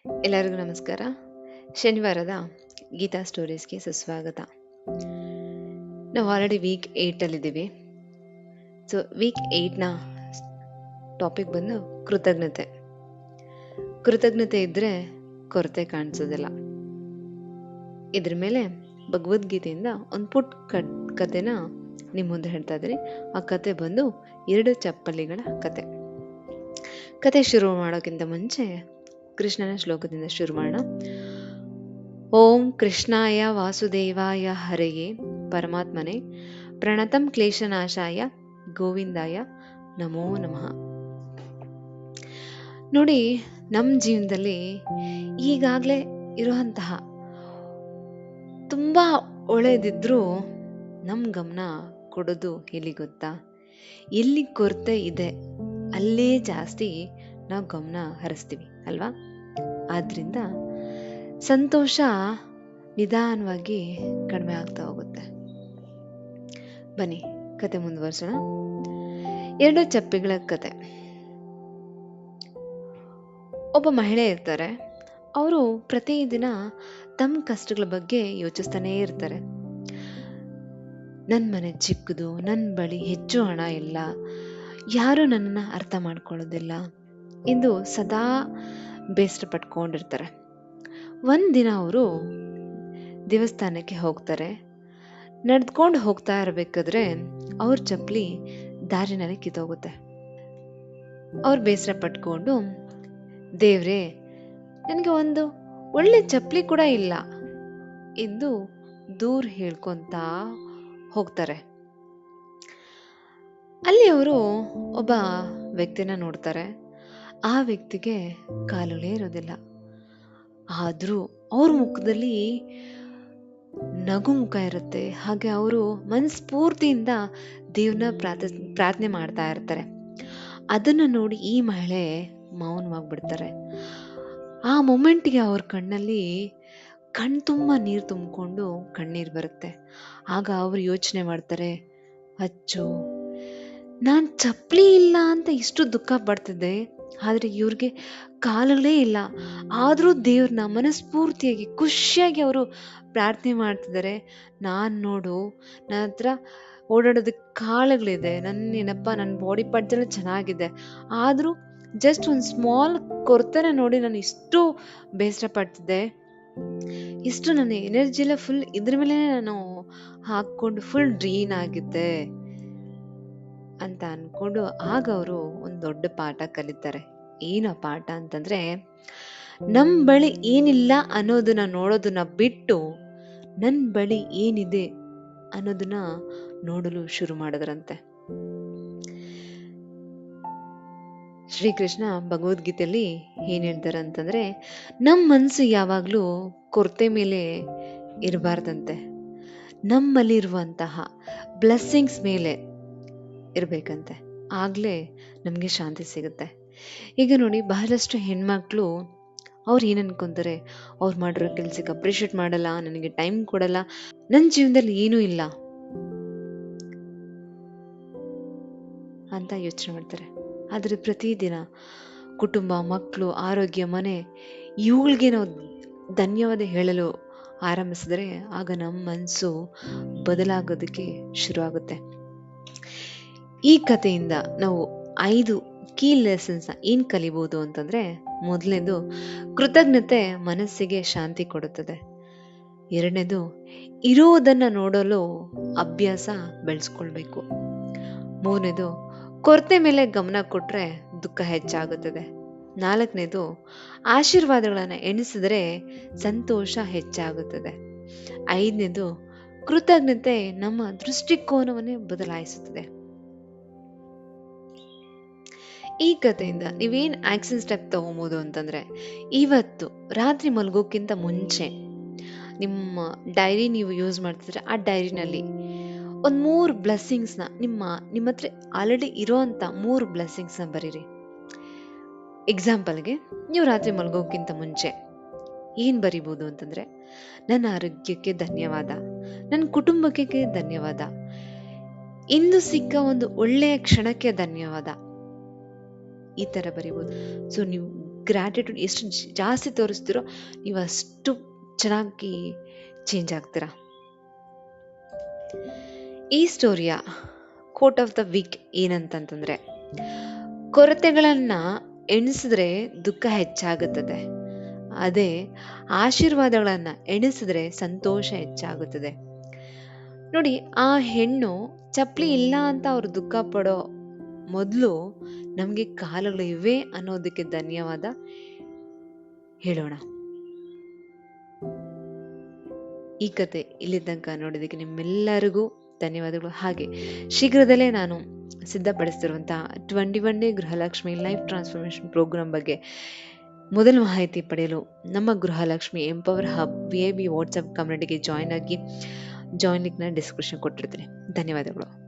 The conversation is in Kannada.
ಎಲ್ಲರಿಗೂ ನಮಸ್ಕಾರ. ಶನಿವಾರದ ಗೀತಾ ಸ್ಟೋರೀಸ್ಗೆ ಸುಸ್ವಾಗತ. ನಾವು ಆಲ್ರೆಡಿ ವೀಕ್ 8ಅಲ್ಲಿದ್ದೀವಿ. ಸೊ ವೀಕ್ 8ನ ಟಾಪಿಕ್ ಬಂದು ಕೃತಜ್ಞತೆ. ಕೃತಜ್ಞತೆ ಇದ್ದರೆ ಕೊರತೆ ಕಾಣಿಸೋದಿಲ್ಲ. ಇದ್ರ ಮೇಲೆ ಭಗವದ್ಗೀತೆಯಿಂದ ಒಂದು ಪುಟ್ ಕತೆನ ನಿಮ್ಮ ಮುಂದೆ ಹೇಳ್ತಾ ಇದ್ದೀನಿ. ಆ ಕತೆ ಬಂದು 2 ಚಪ್ಪಲಿಗಳ ಕತೆ. ಕತೆ ಶುರು ಮಾಡೋಕ್ಕಿಂತ ಮುಂಚೆ ಕೃಷ್ಣನ ಶ್ಲೋಕದಿಂದ ಶುರು ಮಾಡೋಣ. ಓಂ ಕೃಷ್ಣಾಯ ವಾಸುದೇವಾಯ ಹರೆಯೇ ಪರಮಾತ್ಮನೆ ಪ್ರಣತಂ ಕ್ಲೇಶನಾಶಾಯ ಗೋವಿಂದಾಯ ನಮೋ ನಮಃ. ನೋಡಿ, ನಮ್ಮ ಜೀವನದಲ್ಲಿ ಈಗಾಗಲೇ ಇರುವಂತಹ ತುಂಬ ಒಳ್ಳೆದಿದ್ರೂ ನಮ್ಮ ಗಮನ ಕೊಡೋದು ಎಲ್ಲಿ ಗೊತ್ತಾ? ಎಲ್ಲಿ ಕೊರತೆ ಇದೆ ಅಲ್ಲೇ ಜಾಸ್ತಿ ನಾವು ಗಮನ ಹರಿಸ್ತೀವಿ ಅಲ್ವಾ? ಆದ್ರಿಂದ ಸಂತೋಷ ನಿಧಾನವಾಗಿ ಕಡಿಮೆ ಆಗ್ತಾ ಹೋಗುತ್ತೆ. ಬನ್ನಿ ಕತೆ ಮುಂದುವರ್ಸೋಣ. 2 ಚಪ್ಪಲಿಗಳ ಕತೆ. ಒಬ್ಬ ಮಹಿಳೆ ಇರ್ತಾರೆ. ಅವರು ಪ್ರತಿದಿನ ತಮ್ಮ ಕಷ್ಟಗಳ ಬಗ್ಗೆ ಯೋಚಿಸ್ತಾನೇ ಇರ್ತಾರೆ. ನನ್ನ ಮನೆ ಚಿಕ್ಕದು, ನನ್ನ ಬಳಿ ಹೆಚ್ಚು ಹಣ ಇಲ್ಲ, ಯಾರು ನನ್ನನ್ನು ಅರ್ಥ ಮಾಡ್ಕೊಳ್ಳೋದಿಲ್ಲ ಎಂದು ಸದಾ ಬೇಸರ ಪಟ್ಕೊಂಡಿರ್ತಾರೆ. ಒಂದಿನ ಅವರು ದೇವಸ್ಥಾನಕ್ಕೆ ಹೋಗ್ತಾರೆ. ನಡೆದ್ಕೊಂಡು ಹೋಗ್ತಾ ಇರಬೇಕಾದ್ರೆ ಅವ್ರ ಚಪ್ಪಲಿ ದಾರಿನಲ್ಲಿ ಕಿತ್ತೋಗುತ್ತೆ. ಅವ್ರು ಬೇಸರ ಪಟ್ಕೊಂಡು, ದೇವ್ರೇ, ನನಗೆ ಒಂದು ಒಳ್ಳೆ ಚಪ್ಪಲಿ ಕೂಡ ಇಲ್ಲ ಎಂದು ದೂರ ಹೇಳ್ಕೊಂತ ಹೋಗ್ತಾರೆ. ಅಲ್ಲಿ ಅವರು ಒಬ್ಬ ವ್ಯಕ್ತಿನ ನೋಡ್ತಾರೆ. ಆ ವ್ಯಕ್ತಿಗೆ ಕಾಲುಗಳೇ ಇರೋದಿಲ್ಲ. ಆದರೂ ಅವ್ರ ಮುಖದಲ್ಲಿ ನಗು ಮುಖ ಇರುತ್ತೆ. ಹಾಗೆ ಅವರು ಮನಸ್ಫೂರ್ತಿಯಿಂದ ದೇವ್ರನ್ನ ಪ್ರಾರ್ಥನೆ ಮಾಡ್ತಾ ಇರ್ತಾರೆ. ಅದನ್ನು ನೋಡಿ ಈ ಮಹಿಳೆ ಮೌನವಾಗ್ಬಿಡ್ತಾರೆ. ಆ ಮೊಮೆಂಟ್ಗೆ ಅವ್ರ ಕಣ್ಣಲ್ಲಿ ತುಂಬ ನೀರು ತುಂಬಿಕೊಂಡು ಕಣ್ಣೀರು ಬರುತ್ತೆ. ಆಗ ಅವ್ರು ಯೋಚನೆ ಮಾಡ್ತಾರೆ, ಅಚ್ಚೋ, ನಾನು ಚಪ್ಪಲಿ ಇಲ್ಲ ಅಂತ ಇಷ್ಟು ದುಃಖ ಪಡ್ತಿದ್ದೆ, ಆದರೆ ಇವ್ರಿಗೆ ಕಾಲುಗಳೇ ಇಲ್ಲ. ಆದರೂ ದೇವ್ರನ್ನ ಮನಸ್ಫೂರ್ತಿಯಾಗಿ ಖುಷಿಯಾಗಿ ಅವರು ಪ್ರಾರ್ಥನೆ ಮಾಡ್ತಿದ್ದಾರೆ. ನಾನು ನೋಡು, ನನ್ನ ಹತ್ರ ಓಡಾಡೋದಕ್ಕೆ ಕಾಲುಗಳಿದೆ, ನನ್ನ ಬಾಡಿ ಪಾರ್ಟ್ಸ್ ಎಲ್ಲ ಚೆನ್ನಾಗಿದೆ, ಆದರೂ ಜಸ್ಟ್ ಒಂದು ಸ್ಮಾಲ್ ಕೊರತೆನ ನೋಡಿ ನಾನು ಇಷ್ಟು ಬೇಸರ ಪಡ್ತಿದ್ದೆ, ಇಷ್ಟು ನನ್ನ ಎನರ್ಜಿ ಎಲ್ಲ ಫುಲ್ ಇದ್ರ ಮೇಲೆ ನಾನು ಹಾಕ್ಕೊಂಡು ಫುಲ್ ಡ್ರೀನ್ ಆಗಿದ್ದೆ ಅಂತ ಅನ್ಕೊಂಡು ಆಗ ಅವರು ಒಂದು ದೊಡ್ಡ ಪಾಠ ಕಲಿತಾರೆ. ಏನು ಪಾಠ ಅಂತಂದ್ರೆ, ನಮ್ಮ ಬಳಿ ಏನಿಲ್ಲ ಅನ್ನೋದನ್ನ ನೋಡೋದನ್ನ ಬಿಟ್ಟು ನನ್ನ ಬಳಿ ಏನಿದೆ ಅನ್ನೋದನ್ನ ನೋಡಲು ಶುರು ಮಾಡಿದ್ರಂತೆ. ಶ್ರೀಕೃಷ್ಣ ಭಗವದ್ಗೀತೆಯಲ್ಲಿ ಏನ್ ಹೇಳ್ತಾರೆ ಅಂತಂದ್ರೆ, ನಮ್ಮ ಮನಸ್ಸು ಯಾವಾಗ್ಲೂ ಕೊರತೆ ಮೇಲೆ ಇರಬಾರ್ದಂತೆ, ನಮ್ಮಲ್ಲಿರುವಂತಹ ಬ್ಲೆಸ್ಸಿಂಗ್ಸ್ ಮೇಲೆ ಇರ್ಬೇಕಂತೆ. ಆಗ್ಲೇ ನಮ್ಗೆ ಶಾಂತಿ ಸಿಗುತ್ತೆ. ಈಗ ನೋಡಿ, ಬಹಳಷ್ಟು ಹೆಣ್ಮಕ್ಳು ಅವ್ರು ಏನ್ ಅನ್ಕೊಂತಾರೆ, ಅವ್ರು ಮಾಡಿರೋ ಕೆಲ್ಸಕ್ಕೆ ಅಪ್ರಿಷಿಯೇಟ್ ಮಾಡಲ್ಲ, ನನಗೆ ಟೈಮ್ ಕೊಡಲ್ಲ, ನನ್ನ ಜೀವನದಲ್ಲಿ ಏನೂ ಇಲ್ಲ ಅಂತ ಯೋಚನೆ ಮಾಡ್ತಾರೆ. ಆದ್ರೆ ಪ್ರತಿದಿನ ಕುಟುಂಬ, ಮಕ್ಕಳು, ಆರೋಗ್ಯ, ಮನೆ, ಇವುಗಳಿಗೆ ನಾವು ಧನ್ಯವಾದ ಹೇಳಲು ಆರಂಭಿಸಿದ್ರೆ ಆಗ ನಮ್ಮ ಮನಸ್ಸು ಬದಲಾಗೋದಕ್ಕೆ ಶುರು ಆಗುತ್ತೆ. ಈ ಕಥೆಯಿಂದ ನಾವು 5 ಕೀ ಲೆಸನ್ಸ್ ಏನ್ ಕಲಿಬಹುದು ಅಂತಂದ್ರೆ, ಮೊದಲನೇದು, ಕೃತಜ್ಞತೆ ಮನಸ್ಸಿಗೆ ಶಾಂತಿ ಕೊಡುತ್ತದೆ. ಎರಡನೇದು, ಇರೋದನ್ನ ನೋಡಲು ಅಭ್ಯಾಸ ಬೆಳೆಸ್ಕೊಳ್ಬೇಕು. ಮೂರನೇದು, ಕೊರತೆ ಮೇಲೆ ಗಮನ ಕೊಟ್ರೆ ದುಃಖ ಹೆಚ್ಚಾಗುತ್ತದೆ. ನಾಲ್ಕನೇದು, ಆಶೀರ್ವಾದಗಳನ್ನ ಎಣಿಸಿದರೆ ಸಂತೋಷ ಹೆಚ್ಚಾಗುತ್ತದೆ. ಐದನೇದು, ಕೃತಜ್ಞತೆ ನಮ್ಮ ದೃಷ್ಟಿಕೋನವನ್ನೇ ಬದಲಾಯಿಸುತ್ತದೆ. ಈ ಕಥೆಯಿಂದ ನೀವೇನ್ ಆಕ್ಷನ್ ಸ್ಟೆಪ್ ತಗೋಬಹುದು ಅಂತಂದ್ರೆ, ಇವತ್ತು ರಾತ್ರಿ ಮಲಗೋಕ್ಕಿಂತ ಮುಂಚೆ ನಿಮ್ಮ ಡೈರಿ ನೀವು ಯೂಸ್ ಮಾಡ್ತಿದ್ರೆ ಆ ಡೈರಿನಲ್ಲಿ ಒಂದ್ 3 ಬ್ಲೆಸ್ಸಿಂಗ್ಸ್ನ ನಿಮ್ಮ ಹತ್ರ ಆಲ್ರೆಡಿ ಇರೋಂಥ 3 ಬ್ಲೆಸ್ಸಿಂಗ್ಸ್ನ ಬರೀರಿ. ಎಕ್ಸಾಂಪಲ್ಗೆ, ನೀವು ರಾತ್ರಿ ಮಲಗೋಕ್ಕಿಂತ ಮುಂಚೆ ಏನ್ ಬರಿಬಹುದು ಅಂತಂದ್ರೆ, ನನ್ನ ಆರೋಗ್ಯಕ್ಕೆ ಧನ್ಯವಾದ, ನನ್ನ ಕುಟುಂಬಕ್ಕೆ ಧನ್ಯವಾದ, ಇಂದು ಸಿಕ್ಕ ಒಂದು ಒಳ್ಳೆಯ ಕ್ಷಣಕ್ಕೆ ಧನ್ಯವಾದ, ಈ ತರ ಬರಿಬಹುದು. ಸೊ ನೀವು ಗ್ರ್ಯಾಟಿಟ್ಯೂಡ್ ಎಷ್ಟು ಜಾಸ್ತಿ ತೋರಿಸ್ತೀರೋ ನೀವು ಅಷ್ಟು ಚೆನ್ನಾಗಿ ಚೇಂಜ್ ಆಗ್ತೀರಾ. ಈ ಸ್ಟೋರಿಯ ಕೋಟ್ ಆಫ್ ದ ವೀಕ್ ಏನಂತಂತಂದ್ರೆ, ಕೊರತೆಗಳನ್ನ ಎಣಿಸಿದ್ರೆ ದುಃಖ ಹೆಚ್ಚಾಗುತ್ತದೆ, ಅದೇ ಆಶೀರ್ವಾದಗಳನ್ನ ಎಣಿಸಿದ್ರೆ ಸಂತೋಷ ಹೆಚ್ಚಾಗುತ್ತದೆ. ನೋಡಿ, ಆ ಹೆಣ್ಣು ಚಪ್ಪಲಿ ಇಲ್ಲ ಅಂತ ಅವ್ರು ದುಃಖ ಪಡೋ ಮೊದಲು ನಮಗೆ ಕಾಲುಗಳು ಇವೆ ಅನ್ನೋದಕ್ಕೆ ಧನ್ಯವಾದ ಹೇಳೋಣ. ಈ ಕತೆ ಇಲ್ಲಿ ತನಕ ನೋಡೋದಕ್ಕೆ ನಿಮ್ಮೆಲ್ಲರಿಗೂ ಧನ್ಯವಾದಗಳು. ಹಾಗೆ ಶೀಘ್ರದಲ್ಲೇ ನಾನು ಸಿದ್ಧಪಡಿಸ್ತಿರುವಂತಹ 21 day Gruhalakshmi life transformation program ಬಗ್ಗೆ ಮೊದಲು ಮಾಹಿತಿ ಪಡೆಯಲು ನಮ್ಮ Gruhalakshmi empower hub VIP WhatsApp ಕಮ್ಯುನಿಟಿಗೆ ಜಾಯ್ನ್ ಆಗಿ. ಜಾಯ್ನ್ ಲಿಂಕ್ನ ಡಿಸ್ಕ್ರಿಪ್ಷನ್ ಕೊಟ್ಟಿರ್ತೀನಿ. ಧನ್ಯವಾದಗಳು.